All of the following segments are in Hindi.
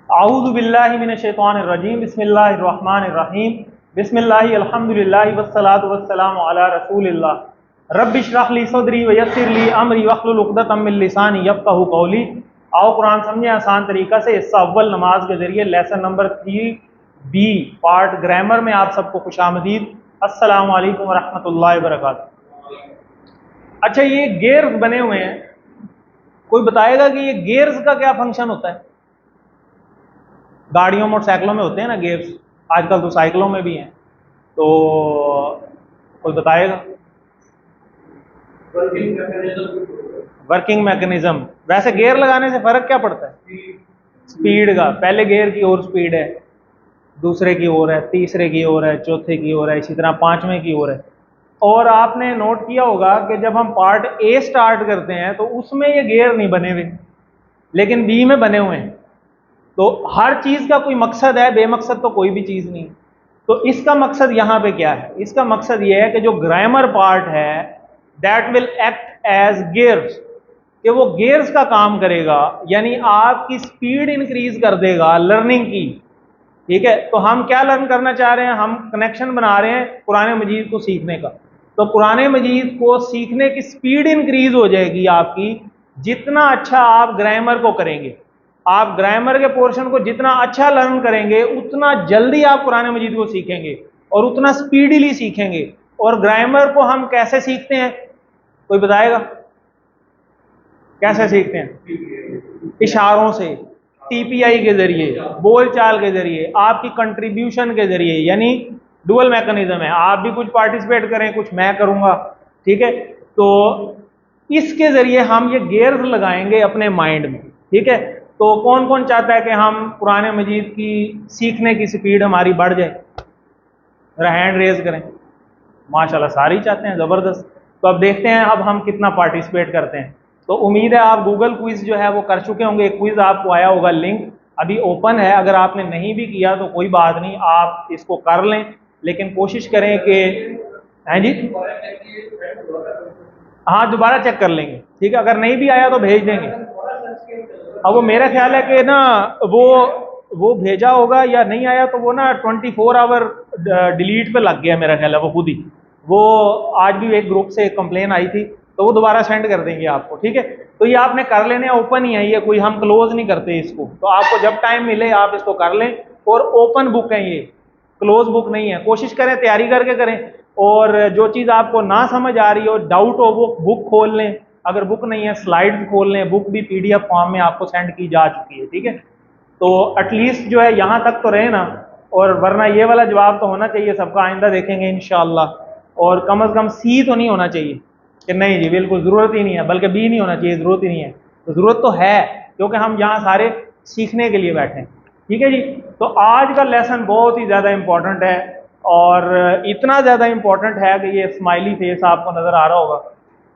आऊज़ु बिल्लाहि मिनश्शैतानिर्रजीम बिस्मिल्लाहिर्रहमानिर्रहीम बिस्मिल्लाहि अल्हम्दुलिल्लाहि वस्सलातु वस्सलामु अला रसूलिल्लाह रब्बि इश्रह ली सदरी व यस्सिर ली अमरी वहलुल उक़दतम मिन लिसानी यफ़क़हू क़ौली। आओ कुरान समझे आसान तरीक़ा से। हिस्सा अव्वल नमाज के ज़रिए lesson number 3B part grammar में आप सबको खुशामदीद। अस्सलामु अलैकुम व रहमतुल्लाहि व बरकातुहू। अच्छा, ये गेयर्स बने हुए हैं, कोई बताएगा कि ये गेयर्स का क्या फंक्शन होता है? गाड़ियों मोटरसाइकिलों में होते हैं ना गेयर्स, आजकल तो साइकिलों में भी हैं, तो कोई बताएगा? Working mechanism. वैसे गियर लगाने से फर्क क्या पड़ता है? स्पीड का। पहले गियर की ओर स्पीड है, दूसरे की ओर है, तीसरे की ओर है, चौथे की ओर है, इसी तरह पांचवें की ओर है। और आपने नोट किया होगा कि जब हम पार्ट ए स्टार्ट करते हैं तो उसमें ये गियर नहीं बने हुए, लेकिन बी में बने हुए हैं। तो हर चीज का कोई मकसद है, बेमकसद तो कोई भी चीज नहीं। तो इसका मकसद यहां पे क्या है? इसका मकसद यह है कि जो ग्रामर पार्ट है that will act as gears, कि वो गियर्स का काम करेगा, यानी आपकी स्पीड इंक्रीज कर देगा लर्निंग की। ठीक है, तो हम क्या लर्न करना चाह रहे हैं? हम कनेक्शन बना रहे हैं कुरान मजीद को सीखने का। तो कुरान मजीद को सीखने की स्पीड इंक्रीज हो जाएगी आपकी, जितना अच्छा आप ग्रामर को करेंगे। आप ग्रामर के पोर्शन को जितना अच्छा लर्न करेंगे उतना जल्दी आप कुरान मजीद को सीखेंगे और उतना स्पीडीली सीखेंगे। और ग्रामर को हम कैसे सीखते हैं, कोई बताएगा? कैसे सीखते हैं? इशारों से, टीपीआई के जरिए, बोलचाल के जरिए, आपकी कंट्रीब्यूशन के जरिए, यानी डुअल मैकेनिज्म है। आप भी कुछ पार्टिसिपेट करें, कुछ मैं करूंगा। ठीक है, तो इसके जरिए हम ये गेयर्स लगाएंगे अपने माइंड में। ठीक है, तो कौन कौन चाहता है कि हम कुरान मजीद की सीखने की स्पीड हमारी बढ़ जाए? जरा हैंड रेज करें। माशाल्लाह सारे ही चाहते हैं, ज़बरदस्त। तो अब देखते हैं अब हम कितना पार्टिसिपेट करते हैं। तो उम्मीद है आप गूगल क्विज जो है वो कर चुके होंगे। एक क्विज आपको आया होगा, लिंक अभी ओपन है। अगर आपने नहीं भी किया तो कोई बात नहीं, आप इसको कर लें, लेकिन कोशिश करें कि हैं जी, हाँ दोबारा चेक कर लेंगे। ठीक है, अगर नहीं भी आया तो भेज देंगे। अब वो मेरा ख्याल है कि ना वो भेजा होगा, या नहीं आया तो वो ना 24 आवर डिलीट पे लग गया मेरा ख्याल है, वो खुद ही। वो आज भी एक ग्रुप से कंप्लेन आई थी, तो वो दोबारा सेंड कर देंगे आपको। ठीक है, तो ये आपने कर लेने, ओपन ही है ये, कोई हम क्लोज नहीं करते इसको। तो आपको जब टाइम मिले आप इसको कर लें। और ओपन बुक है ये, क्लोज बुक नहीं है। कोशिश करें तैयारी करके करें, और जो चीज़ आपको ना समझ आ रही हो, डाउट हो, वो बुक खोल लें। अगर बुक नहीं है स्लाइड्स खोल लें। बुक भी पीडीएफ फॉर्म में आपको सेंड की जा चुकी है। ठीक है, तो एटलीस्ट जो है यहाँ तक तो रहे ना, और वरना ये वाला जवाब तो होना चाहिए सबका। आइंदा देखेंगे इंशाअल्लाह। और कम से कम सी तो नहीं होना चाहिए कि नहीं जी बिल्कुल ज़रूरत ही नहीं है, बल्कि बी नहीं होना चाहिए, ज़रूरत ही नहीं है। तो ज़रूरत तो है, क्योंकि हम यहाँ सारे सीखने के लिए बैठे हैं। ठीक है जी, तो आज का लेसन बहुत ही ज़्यादा इम्पोर्टेंट है, और इतना ज़्यादा इम्पोर्टेंट है कि ये स्माइली फेस आपको नज़र आ रहा होगा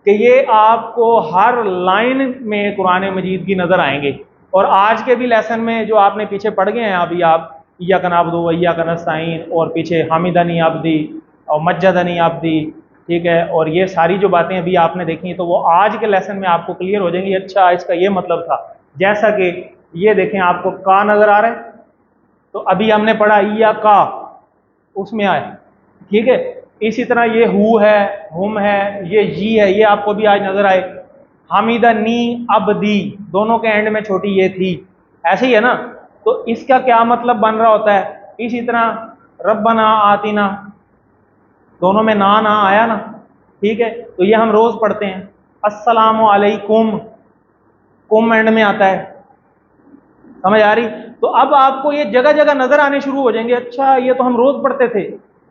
कि ये आपको हर लाइन में कुरान मजीद की नज़र आएंगे। और आज के भी लेसन में जो आपने पीछे पढ़ गए हैं अभी आप, इय्याका नअबुदु व इय्याका नस्तईन, और पीछे हामिदनी अब्दी और मज्जदनी अब्दी। ठीक है, और ये सारी जो बातें अभी आपने देखी तो वो आज के लेसन में आपको क्लियर हो जाएंगी। अच्छा, इसका ये मतलब था। जैसा कि ये देखें, आपको का नज़र आ रहा है, तो अभी हमने पढ़ा इय्याका, उसमें आए। ठीक है, इसी तरह ये हु है, हुम है, ये जी है, ये आपको भी आज नजर आए। हामिदा नी अब्दी, दोनों के एंड में छोटी ये थी, ऐसे ही है ना। तो इसका क्या मतलब बन रहा होता है? इसी तरह रब्बना आतिना, दोनों में ना ना आया ना। ठीक है, तो ये हम रोज पढ़ते हैं। अस्सलामु अलैकुम, कुम एंड में आता है। समझ आ रही? तो अब आपको ये जगह जगह नजर आने शुरू हो जाएंगे। अच्छा, ये तो हम रोज पढ़ते थे,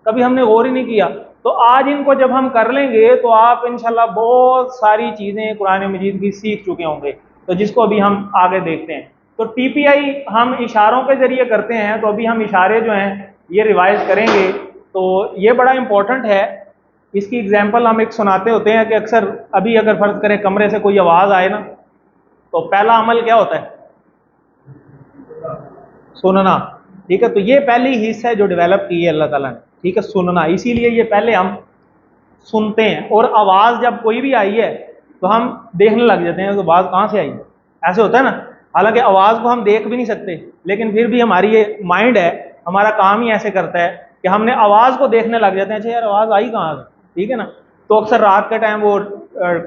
कभी हमने गौर ही नहीं किया। तो आज इनको जब हम कर लेंगे तो आप इंशाल्लाह बहुत सारी चीजें कुरान मजीद की सीख चुके होंगे, तो जिसको अभी हम आगे देखते हैं। तो टीपीआई हम इशारों के जरिए करते हैं, तो अभी हम इशारे जो हैं ये रिवाइज करेंगे। तो ये बड़ा इंपॉर्टेंट है। इसकी एग्जाम्पल हम एक सुनाते होते हैं कि अक्सर अभी अगर फर्ज करें कमरे से कोई आवाज आए ना, तो पहला अमल क्या होता है? सुनना। ठीक है, तो ये पहली हिस्सा है जो डेवलप की है अल्लाह ताला ने। ठीक है, सुनना, इसीलिए ये पहले हम सुनते हैं। और आवाज़ जब कोई भी आई है तो हम देखने लग जाते हैं कि आवाज़ कहाँ से आई, ऐसे होता है ना। हालांकि आवाज़ को हम देख भी नहीं सकते, लेकिन फिर भी हमारी ये माइंड है, हमारा काम ही ऐसे करता है कि हमने आवाज़ को देखने लग जाते हैं, अच्छा यार आवाज़ आई कहाँ से, ठीक है ना। तो अक्सर रात के टाइम वो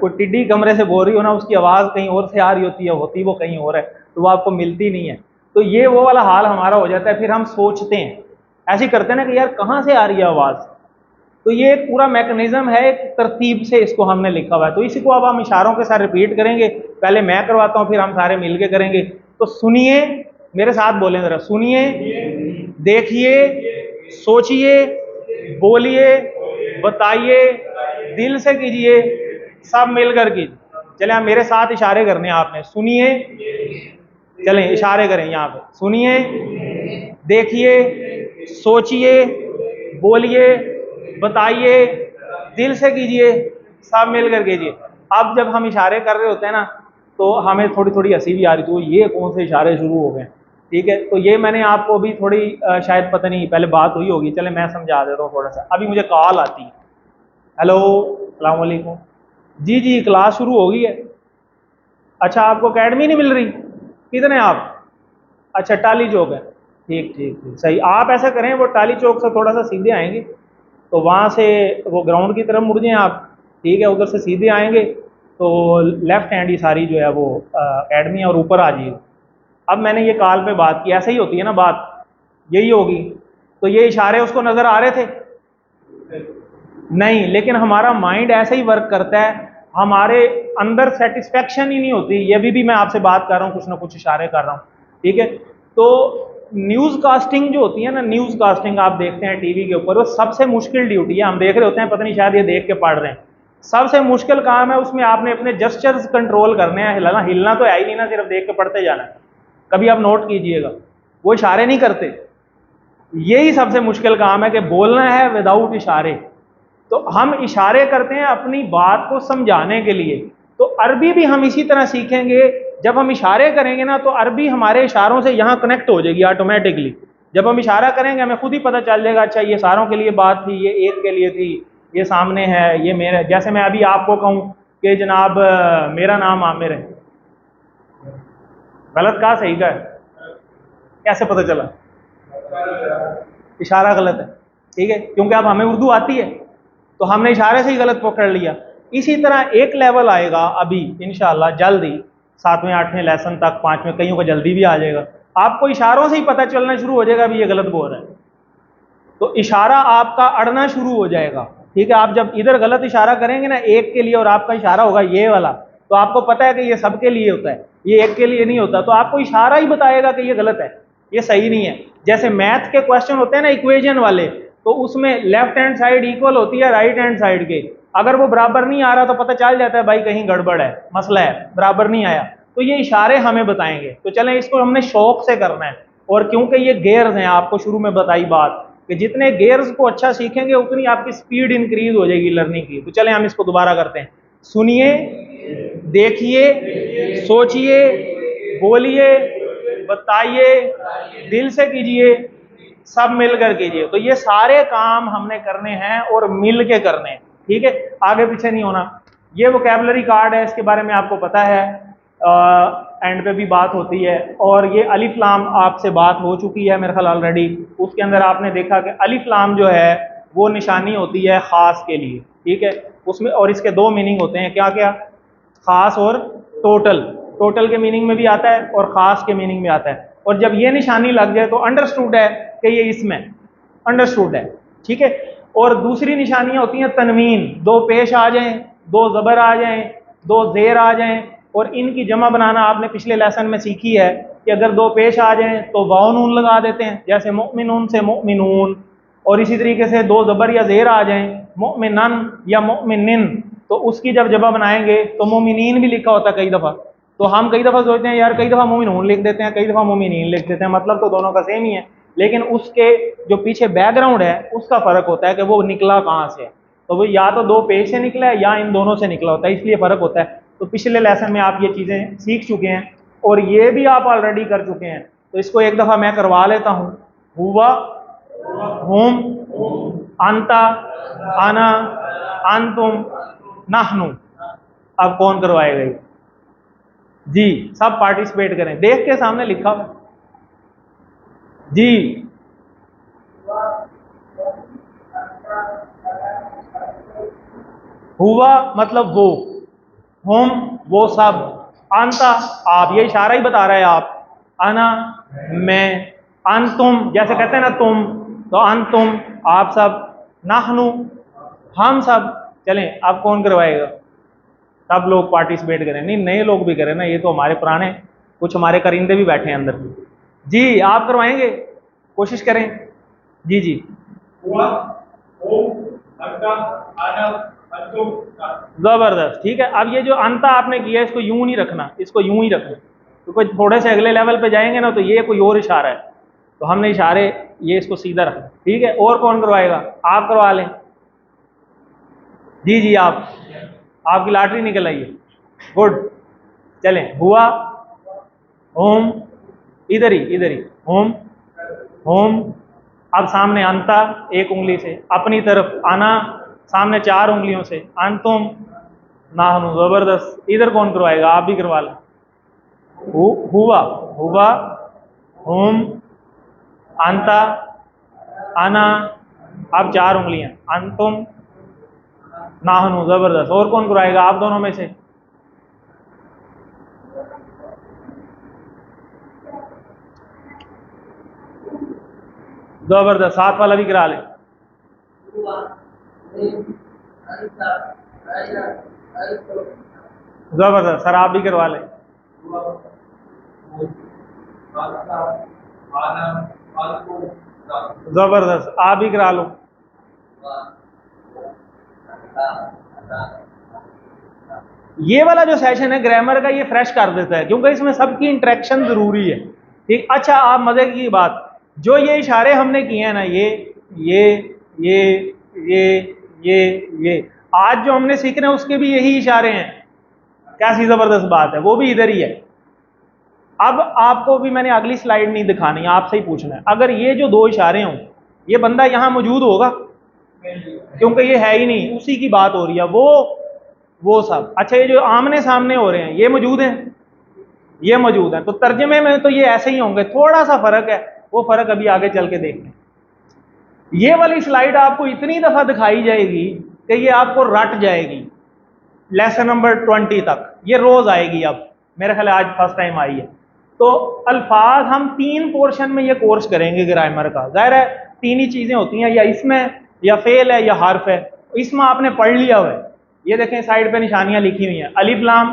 कोई टिड्डी कमरे से बोल रही हो ना, उसकी आवाज़ कहीं और से आ रही होती है, होती वो कहीं और है, तो वो आपको मिलती नहीं है। तो ये वो वाला हाल हमारा हो जाता है, फिर हम सोचते हैं, ऐसे ही करते हैं ना कि यार कहाँ से आ रही है आवाज़। तो ये एक पूरा मैकेनिज्म है, एक तरतीब से इसको हमने लिखा हुआ है। तो इसी को अब हम इशारों के साथ रिपीट करेंगे, पहले मैं करवाता हूँ, फिर हम सारे मिल के करेंगे। तो सुनिए, मेरे साथ बोलें ज़रा, सुनिए, देखिए, सोचिए, बोलिए, बताइए, दिल से कीजिए, सब मिलकर कीजिए। चले आप मेरे साथ इशारे करने हैं आपने, सुनिए, चलें इशारे करें यहाँ पे, सुनिए, देखिए, सोचिए, बोलिए, बताइए, दिल से कीजिए, सब मिलकर कीजिए। अब जब हम इशारे कर रहे होते हैं ना, तो हमें थोड़ी थोड़ी हंसी भी आ रही थी, तो ये कौन से इशारे शुरू हो गए, ठीक है। तो ये मैंने आपको भी थोड़ी शायद पता नहीं पहले बात हुई होगी, चले मैं समझा देता हूँ थोड़ा सा। अभी मुझे कॉल आती है, हेलो अस्सलाम वालेकुम, जी जी क्लास शुरू हो गई है। अच्छा आपको अकेडमी नहीं मिल रही, कितने आप, अच्छा टाली चौक है, ठीक ठीक ठीक सही। आप ऐसा करें, वो टाली चौक से थोड़ा सा सीधे आएंगे, तो वहाँ से वो ग्राउंड की तरफ मुड़ जाएं आप, ठीक है, उधर से सीधे आएंगे तो लेफ्ट हैंड ही सारी जो है वो अकेडमी है, और ऊपर आ जाइए। अब मैंने ये कॉल पे बात की, ऐसे ही होती है ना बात, यही होगी। तो ये इशारे उसको नज़र आ रहे थे नहीं, लेकिन हमारा माइंड ऐसे ही वर्क करता है, हमारे अंदर सेटिस्फेक्शन ही नहीं होती। ये भी मैं आपसे बात कर रहा हूँ, कुछ ना कुछ इशारे कर रहा हूँ, ठीक है। तो न्यूज़ कास्टिंग जो होती है ना, न्यूज़ कास्टिंग आप देखते हैं टीवी के ऊपर, वो सबसे मुश्किल ड्यूटी है। हम देख रहे होते हैं, पता नहीं शायद ये देख के पढ़ रहे हैं, सबसे मुश्किल काम है। उसमें आपने अपने जस्चर्स कंट्रोल करने हैं, हिलाना हिलना तो है ही नहीं ना, सिर्फ देख के पढ़ते जाना है। कभी आप नोट कीजिएगा, वो इशारे नहीं करते, यही सबसे मुश्किल काम है कि बोलना है विदाउट इशारे। तो हम इशारे करते हैं अपनी बात को समझाने के लिए। तो अरबी भी हम इसी तरह सीखेंगे, जब हम इशारे करेंगे ना, तो अरबी हमारे इशारों से यहाँ कनेक्ट हो जाएगी ऑटोमेटिकली। जब हम इशारा करेंगे हमें खुद ही पता चल जाएगा, अच्छा ये सारों के लिए बात थी, ये एक के लिए थी, ये सामने है, ये मेरे। जैसे मैं अभी आपको कहूँ कि जनाब मेरा नाम आमिर है, गलत कहा सही का है, कैसे पता चला, इशारा गलत है, ठीक है, क्योंकि अब हमें उर्दू आती है, तो हमने इशारे से ही गलत पकड़ लिया। इसी तरह एक लेवल आएगा अभी इंशाल्लाह जल्दी, 7वें 8वें लेसन तक, 5वें, कईयों को जल्दी भी आ जाएगा, आपको इशारों से ही पता चलना शुरू हो जाएगा अभी ये गलत बोल रहा है। तो इशारा आपका अड़ना शुरू हो जाएगा, ठीक है। आप जब इधर गलत इशारा करेंगे ना एक के लिए, और आपका इशारा होगा ये वाला, तो आपको पता है कि ये सबके लिए होता है, ये एक के लिए नहीं होता, तो आपको इशारा ही बताएगा कि ये गलत है, ये सही नहीं है। जैसे मैथ के क्वेश्चन होते हैं ना इक्वेशन वाले, तो उसमें लेफ्ट हैंड साइड इक्वल होती है राइट हैंड साइड के, अगर वो बराबर नहीं आ रहा तो पता चल जाता है भाई कहीं गड़बड़ है, मसला है, बराबर नहीं आया। तो ये इशारे हमें बताएंगे। तो चलें इसको हमने शौक से करना है, और क्योंकि ये गेयर्स हैं, आपको शुरू में बताई बात कि जितने गेयर्स को अच्छा सीखेंगे उतनी आपकी स्पीड इंक्रीज हो जाएगी लर्निंग की। तो चलें हम इसको दोबारा करते हैं, सुनिए, देखिए, सोचिए, बोलिए, बताइए, दिल से कीजिए, सब मिलकर कीजिए। तो ये सारे काम हमने करने हैं और मिल के करने हैं, ठीक है, आगे पीछे नहीं होना। ये वोकैबुलरी कार्ड है, इसके बारे में आपको पता है, एंड पे भी बात होती है। और ये अलिफ लाम आपसे बात हो चुकी है मेरे ख्याल ऑलरेडी, उसके अंदर आपने देखा कि अलिफ लाम जो है वो निशानी होती है ख़ास के लिए, ठीक है, उसमें। और इसके दो मीनिंग होते हैं, क्या क्या, ख़ास और टोटल। टोटल के मीनिंग में भी आता है और ख़ास के मीनिंग में आता है। और जब ये निशानी लग जाए तो अंडरस्टूड है कि ये इसमें अंडरस्टूड है, ठीक है। और दूसरी निशानियां होती हैं तनवीन, दो पेश आ जाएं, दो ज़बर आ जाएं, दो ज़ेर आ जाएं, और इनकी जमा बनाना आपने पिछले लेसन में सीखी है कि अगर दो पेश आ जाएं तो वाव नून लगा देते हैं, जैसे मुमिनून से मुमिनून। और इसी तरीके से दो ज़बर या ज़ेर आ जाएं, मुमिनन या मुमिनिन, तो उसकी जब जमा बनाएंगे तो मोमिनीन भी लिखा होता है कई दफ़ा। तो हम कई दफ़ा सोचते हैं यार, कई दफ़ा मोमिनून लिख देते हैं, कई दफ़ा मोमिनीन लिख देते हैं, मतलब तो दोनों का सेम ही है, लेकिन उसके जो पीछे बैकग्राउंड है उसका फ़र्क होता है कि वो निकला कहाँ से। तो वो या तो दो पेश से निकला है या इन दोनों से निकला होता है, इसलिए फ़र्क होता है। तो पिछले लेसन में आप ये चीज़ें सीख चुके हैं, और ये भी आप ऑलरेडी कर चुके हैं। तो इसको एक दफ़ा मैं करवा लेता हूँ, हुआ, हुम, अंता, आना, अंतुम, नहनु। अब कौन करवाएगा ये? जी सब पार्टिसिपेट करें, देख के सामने लिखा हुआ जी। हुआ मतलब वो, हम वो सब, अंता आप, ये इशारा ही बता रहा है आप, अना मैं, अन तुम जैसे कहते हैं ना तुम, तो अन तुम आप सब, नाहनु हम सब। चलें अब कौन करवाएगा? सब लोग पार्टिसिपेट करें, नहीं नए लोग भी करें ना, ये तो हमारे पुराने कुछ हमारे करिंदे भी बैठे हैं अंदर। जी आप करवाएंगे, कोशिश करें। जी जी हुआ, जबरदस्त, ठीक है। अब ये जो अंता आपने किया इसको यूं नहीं रखना, इसको यूं ही रखना, क्योंकि तो थोड़े से अगले लेवल पे जाएंगे ना तो ये कोई और इशारा है, तो हमने इशारे ये इसको सीधा रखना, ठीक है। और कौन करवाएगा? आप करवा लें। जी जी आप, आपकी लॉटरी निकल आई है, गुड। चलें, हुआ, होम, इधर ही होम, होम। अब सामने अंता एक उंगली से, अपनी तरफ आना सामने 4 उंगलियों से, अंतुम नाहनु, जबरदस्त। इधर कौन करवाएगा? आप भी करवा लें। हुआ, हुआ, होम, अंता, आना, अब 4 उंगलियां, अंतुम नाहनु, जबरदस्त। और कौन करवाएगा आप दोनों में से? जबरदस्त, साथ वाला भी करा लें। जबरदस्त सर, आप भी करवा लें। जबरदस्त, आप भी करा लो। ये वाला जो सेशन है ग्रामर का, ये फ्रेश कर देता है, क्योंकि इसमें सबकी इंटरेक्शन जरूरी है, ठीक। अच्छा आप मजे की बात, जो ये इशारे हमने किए हैं ना, ये ये ये ये ये आज जो हमने सीख रहे हैं उसके भी यही इशारे हैं। कैसी जबरदस्त बात है, वो भी इधर ही है। अब आपको भी मैंने अगली स्लाइड नहीं दिखानी, आपसे ही पूछना है, अगर ये जो 2 इशारे हों, ये बंदा यहां मौजूद होगा? क्योंकि ये है ही नहीं, उसी की बात हो रही है, वो सब। अच्छा ये जो आमने सामने हो रहे हैं, ये मौजूद हैं? ये मौजूद हैं, तो तर्जमे में तो ये ऐसे ही होंगे, थोड़ा सा फर्क है, वो फर्क अभी आगे चल के देखते हैं। ये वाली स्लाइड आपको इतनी दफा दिखाई जाएगी कि ये आपको रट जाएगी, लेसन नंबर 20 तक ये रोज आएगी। अब मेरे ख्याल आज फर्स्ट टाइम आई है। तो अल्फाज हम 3 पोर्शन में ये कोर्स करेंगे ग्रामर का। जाहिर है 3 ही चीजें होती हैं, या इसमें, या फेल है, या हर्फ है। इसमें आपने पढ़ लिया हुआ है, ये देखें साइड पे निशानियां लिखी हुई हैं, अलिफ लाम,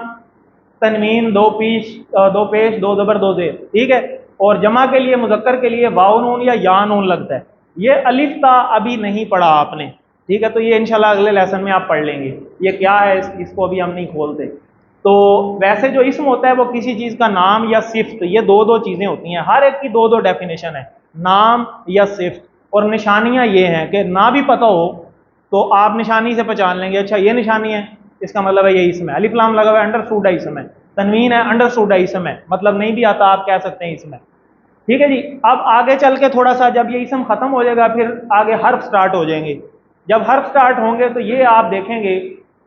तनवीन, 2 पेश 2 ज़बर 2 ज़ेर, ठीक है। और जमा के लिए, मुज़क्कर के लिए वाव नून या या नून लगता है। ये अलिफ ता अभी नहीं पढ़ा आपने, ठीक है, तो ये इंशाल्लाह अगले लेसन में आप पढ़ लेंगे ये क्या है, इसको अभी हम नहीं खोलते। तो वैसे जो इसम होता है वो किसी चीज़ का नाम या सिफ्त, ये 2 चीज़ें होती हैं, हर एक की 2 डेफिनेशन है, नाम या सिफ्त। और निशानियाँ ये हैं कि ना भी पता हो तो आप निशानी से पहचान लेंगे, अच्छा ये निशानी है, इसका मतलब है ये इसम है। अलिफ लाम लगा हुआ है, अंडरस्टूड है इसम है। तनवीन है, अंडरस्टूड है इसम है, मतलब नहीं भी आता आप कह सकते हैं इसम है, ठीक है जी। अब आगे चल के थोड़ा सा जब ये इसम खत्म हो जाएगा, फिर आगे हर्फ स्टार्ट हो जाएंगे। जब हर्फ स्टार्ट होंगे तो ये आप देखेंगे,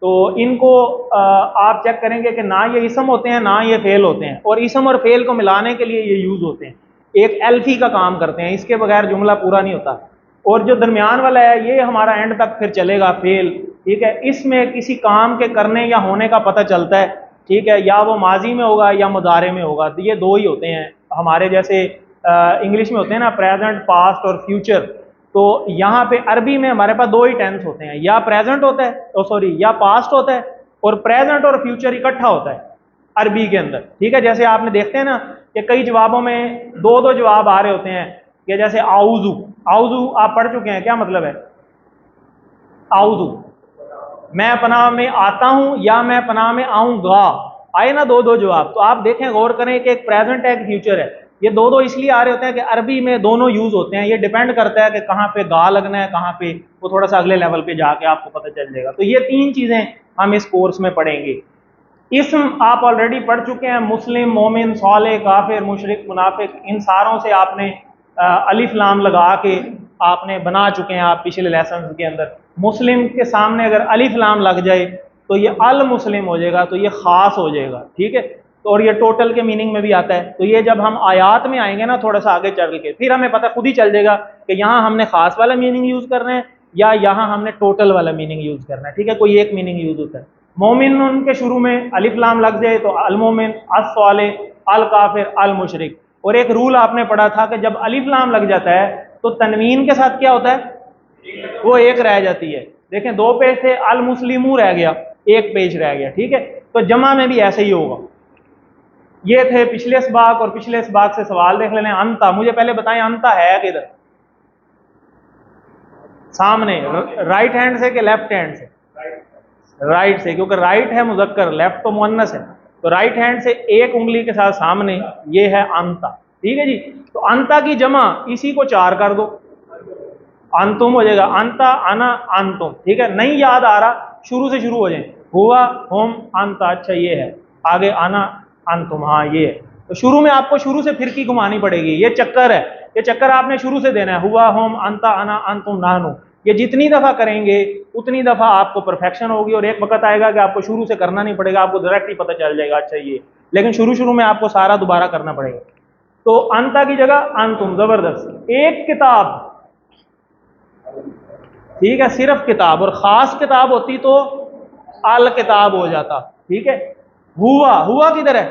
तो इनको आप चेक करेंगे कि ना ये इसम होते हैं ना ये फेल होते हैं, और इसम और फेल को मिलाने के लिए ये यूज होते हैं, एक एल्फी का काम करते हैं, इसके बगैर जुमला पूरा नहीं होता। और जो दरमियान वाला है ये हमारा एंड तक फिर चलेगा, फेल, ठीक है। इसमें किसी काम के करने या होने का पता चलता है, ठीक है, या वो माजी में होगा या मुदारे में होगा, तो ये 2 ही होते हैं हमारे। जैसे इंग्लिश में होते हैं ना प्रेजेंट, पास्ट और फ्यूचर, तो यहाँ पे अरबी में हमारे पास 2 ही टेंस होते हैं, या प्रेजेंट होता है, सॉरी या पास्ट होता है, और प्रेजेंट और फ्यूचर इकट्ठा होता है अरबी के अंदर, ठीक है। जैसे आपने देखते हैं ना कि कई जवाबों में 2 जवाब आ रहे होते हैं, कि जैसे आउजू, आउजू आप पढ़ चुके हैं, क्या मतलब है आउजू? मैं पनाह में आता हूं या मैं पनाह में आऊंगा, आए ना 2 जवाब। तो आप देखें, गौर करें कि एक प्रेजेंट है एक फ्यूचर है, ये 2 इसलिए आ रहे होते हैं कि अरबी में दोनों यूज होते हैं, ये डिपेंड करता है कि कहाँ पे गा लगना है, कहाँ पे, वो थोड़ा सा अगले लेवल पे जाके आपको पता चल जाएगा। तो ये 3 चीजें हम इस कोर्स में पढ़ेंगे। इसम आप ऑलरेडी पढ़ चुके हैं, मुस्लिम, मोमिन, साले, काफिर, मुशरिक, मुनाफिक, इन सारों से आपने अलिफ लाम लगा के आपने बना चुके हैं आप पिछले लेसन के अंदर। मुस्लिम के सामने अगर अलिफ लाम लग जाए तो ये अल मुस्लिम हो जाएगा, तो ये खास हो जाएगा, ठीक है। तो और ये टोटल के मीनिंग में भी आता है। तो ये जब हम आयात में आएंगे ना थोड़ा सा आगे चल के, फिर हमें पता खुद ही चल जाएगा कि यहाँ हमने खास वाला मीनिंग यूज करना है या यहाँ हमने टोटल वाला मीनिंग यूज करना है। ठीक है, कोई एक मीनिंग यूज होता है। मोमिन उनके शुरू में अलिफ लाम लग जाए तो अल मोमिन, अस साले, अल काफिर, अल मुशरिक। और एक रूल आपने पढ़ा था कि जब अलिफ लाम लग जाता है तो तनवीन के साथ क्या होता है, वो एक रह जाती है। देखें 2 पेज थे, अल मुस्लिमू रह गया, 1 पेज रह गया। ठीक है, तो जमा में भी ऐसे ही होगा। ये थे पिछले इसबाक, और पिछले इसबाक से सवाल देख लेने। अंता, मुझे पहले बताएं अंता है किधर? सामने, राइट हैंड से कि लेफ्ट हैंड से? राइट से, क्योंकि राइट है मुजक्कर, लेफ्ट तो मुअन्नस है। तो राइट हैंड से एक उंगली के साथ सामने, ये है अंता। ठीक है जी। तो अंता की जमा इसी को 4 कर दो, अंतुम हो जाएगा। अंता, अना, अंतुम। ठीक है, नहीं याद आ रहा, शुरू से शुरू हो जाए। हुआ, होम, अंता। अच्छा ये है आगे, आना, अंतुम। हाँ ये है। तो शुरू में आपको शुरू से फिर की घुमानी पड़ेगी, ये चक्कर है। ये चक्कर आपने शुरू से देना है। हुआ, होम, अंता, अना, अंतुम, नाहनु। ये जितनी दफा करेंगे उतनी दफा आपको परफेक्शन होगी, और एक वक्त आएगा कि आपको शुरू से करना नहीं पड़ेगा, आपको डायरेक्ट ही पता चल जाएगा अच्छा ये। लेकिन शुरू शुरू में आपको सारा दोबारा करना पड़ेगा। तो अंता की जगह अंतुम, जबरदस्त। एक किताब, ठीक है, सिर्फ किताब, और खास किताब होती तो अल किताब हो जाता। ठीक है। हुआ, हुआ किधर है?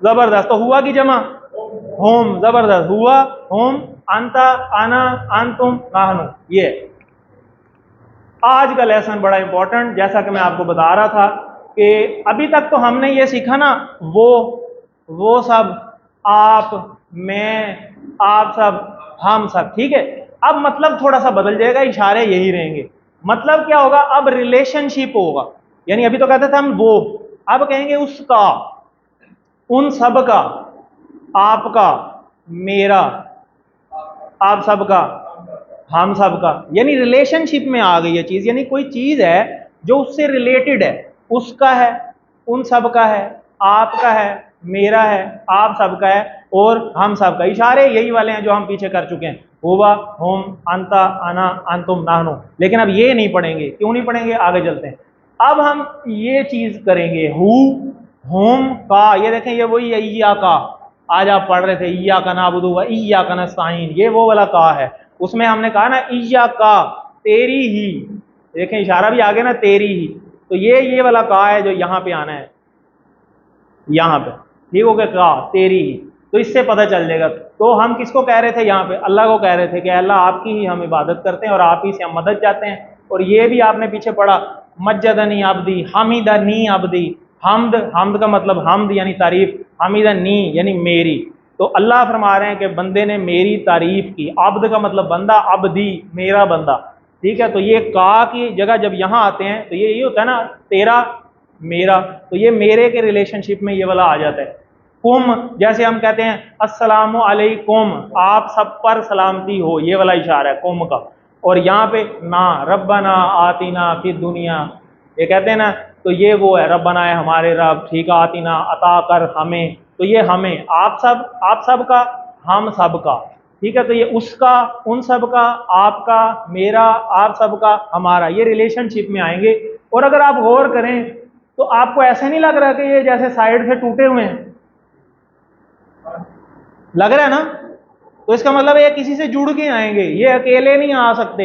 जबरदस्त। तो हुआ की जमा होम, जबरदस्त। हुआ, होम, अंता, आना, अंतुम, नाहनु। ये आज का लेसन बड़ा इंपॉर्टेंट, जैसा कि मैं आपको बता रहा था कि अभी तक तो हमने ये सीखा ना, वो सब, आप, मैं, आप सब, हम सब। ठीक है, अब मतलब थोड़ा सा बदल जाएगा, इशारे यही रहेंगे। मतलब क्या होगा, अब रिलेशनशिप होगा। यानी अभी तो कहते थे हम वो, अब कहेंगे उसका, उन सब का, आपका, मेरा, आप सबका, हम सबका। यानी रिलेशनशिप में आ गई ये चीज। यानी कोई चीज है जो उससे रिलेटेड है, उसका है, उन सबका है, आपका है, मेरा है, आप सबका है, और हम सबका। इशारे यही वाले हैं जो हम पीछे कर चुके हैं। हुआ, होम, अंता, अना, अंतुम, नाहनु। लेकिन अब ये नहीं पढ़ेंगे। क्यों नहीं पढ़ेंगे, आगे चलते हैं। अब हम ये चीज करेंगे, हु, होम, का। ये देखें, ये वही है ईया का, आज आप पढ़ रहे थे ईया का नाबुदु व ईया का नस्ताईन, ये वो वाला का है। उसमें हमने कहा ना ईया का, तेरी ही। देखें इशारा भी आगे ना, तेरी ही। तो ये वाला का है जो यहां पे आना है, यहां पे। ठीक हो गया, का, तेरी ही। तो इससे पता चल जाएगा। तो हम किसको कह रहे थे यहाँ पे? अल्लाह को कह रहे थे कि अल्लाह आपकी ही हम इबादत करते हैं और आप ही से हम मदद चाहते हैं। और ये भी आपने पीछे पढ़ा, मज्जदनी अब्दी, हमीदनी अब्दी। हमद, हमद का मतलब हमद यानी तारीफ, हमीदनी यानी मेरी। तो अल्लाह फरमा रहे हैं कि बंदे ने मेरी तारीफ की। अब्द का मतलब बंदा, अब्दी मेरा बंदा। ठीक है, तो ये का की जगह जब यहाँ आते हैं तो ये होता है ना, तेरा, मेरा। तो ये मेरे के रिलेशनशिप में ये वाला आ जाता है। कुम, जैसे हम कहते हैं अस्सलामु अलैकुम, आप सब पर सलामती हो, ये वाला इशारा है कुम का। और यहाँ पे ना, रब्बना आतिना फिद दुनिया, ये कहते हैं ना, तो ये वो है, रब्बना है हमारे रब, ठीक है, आतिना अता कर हमें। तो ये हमें, आप सब का, हम सब का। ठीक है, तो ये उसका, उन सब का, आपका, मेरा, आप सब का, हमारा, ये रिलेशनशिप में आएंगे। और अगर आप गौर करें तो आपको ऐसा नहीं लग रहा कि ये जैसे साइड से टूटे हुए हैं? लग रहा है ना? तो इसका मतलब ये किसी से जुड़ के आएंगे, ये अकेले नहीं आ सकते।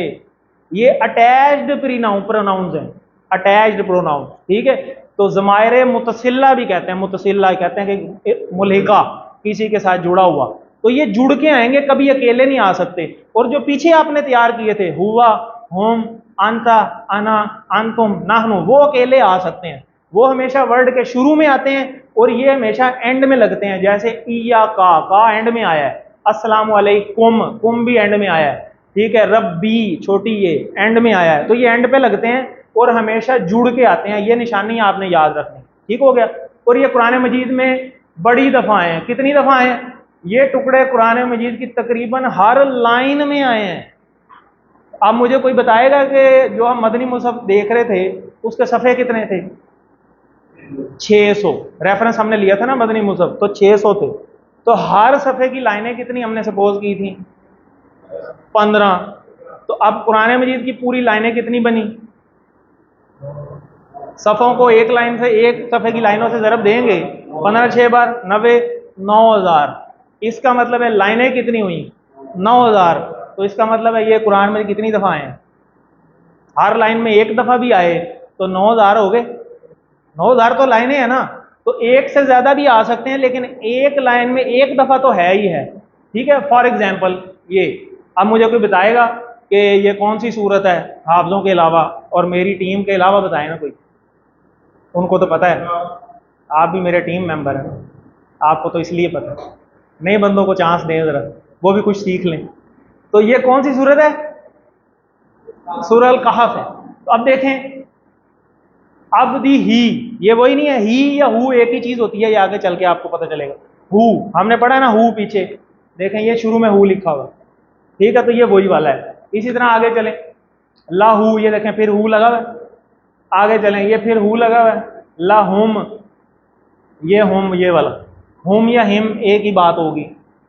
ये अटैच्ड प्रोनाउंस हैं, अटैच्ड प्रोनाउन। ठीक है, तो ज़मायर मुतसिला भी कहते हैं, मुतसिला कहते हैं कि मुल्हिका, किसी के साथ जुड़ा हुआ। तो ये जुड़ के आएंगे, कभी अकेले नहीं आ सकते। और जो पीछे आपने तैयार किए थे, हुआ, होम, अंता, अना, अंतुम, नाहनु, वो अकेले आ सकते हैं। वो हमेशा वर्ड के शुरू में आते हैं और ये हमेशा एंड में लगते हैं। जैसे ईया का एंड में आया है, अस्सलामु अलैकुम, कुम भी एंड में आया है। ठीक है, रब्बी, छोटी ये एंड में आया है। तो ये एंड पे लगते हैं और हमेशा जुड़ के आते हैं। ये निशानी आपने याद रखनी। ठीक हो गया। और ये कुरान मजीद में बड़ी दफा आए हैं। कितनी दफा आए हैं? ये टुकड़े कुरान मजीद की तकरीबन हर लाइन में आए हैं। अब मुझे कोई बताएगा कि जो हम मदनी मुसहफ देख रहे थे उसके सफ़े कितने थे? 600। रेफरेंस हमने लिया था ना मदनी मुसहफ, तो 600 थे। तो हर सफ़े की लाइनें कितनी हमने सपोज की थी? 15। तो अब कुरान मजीद की पूरी लाइनें कितनी बनी? सफ़ों को एक लाइन से, एक सफ़े की लाइनों से ज़रब देंगे 15 6 बार 90 9000। इसका मतलब है लाइनें कितनी हुई 9000। तो इसका मतलब है ये कुरान में कितनी दफ़ा आए हैं? हर लाइन में एक दफ़ा भी आए तो 9000 हो गए। 9000 तो लाइनें हैं ना, तो एक से ज़्यादा भी आ सकते हैं, लेकिन एक लाइन में एक दफ़ा तो है ही है। ठीक है, फॉर एग्जाम्पल ये, अब मुझे कोई बताएगा कि ये कौन सी सूरत है हाफिज़ों के अलावा और मेरी टीम के अलावा, बताए ना कोई। उनको तो पता है, आप भी मेरे टीम मेंबर हैं, आपको तो इसलिए पता है। नए बंदों को चांस दें ज़रा, वो भी कुछ सीख लें। तो ये कौन सी सूरत है? सूरह अल कहफ है। तो अब देखें, अब दी ही, ये वही नहीं है, ही या हु एक ही चीज़ होती है, ये आगे चल के आपको पता चलेगा। हु हमने पढ़ा ना, हु पीछे देखें, ये शुरू में हु लिखा हुआ, ठीक है, तो ये वही वाला है। इसी तरह आगे चलें, लाहू, ये देखें फिर हु लगा हुआ है। आगे चलें, ये फिर हु लगा हुआ है। लाहुम, ये हुम, ये वाला हुम या हिम एक ही बात होगी,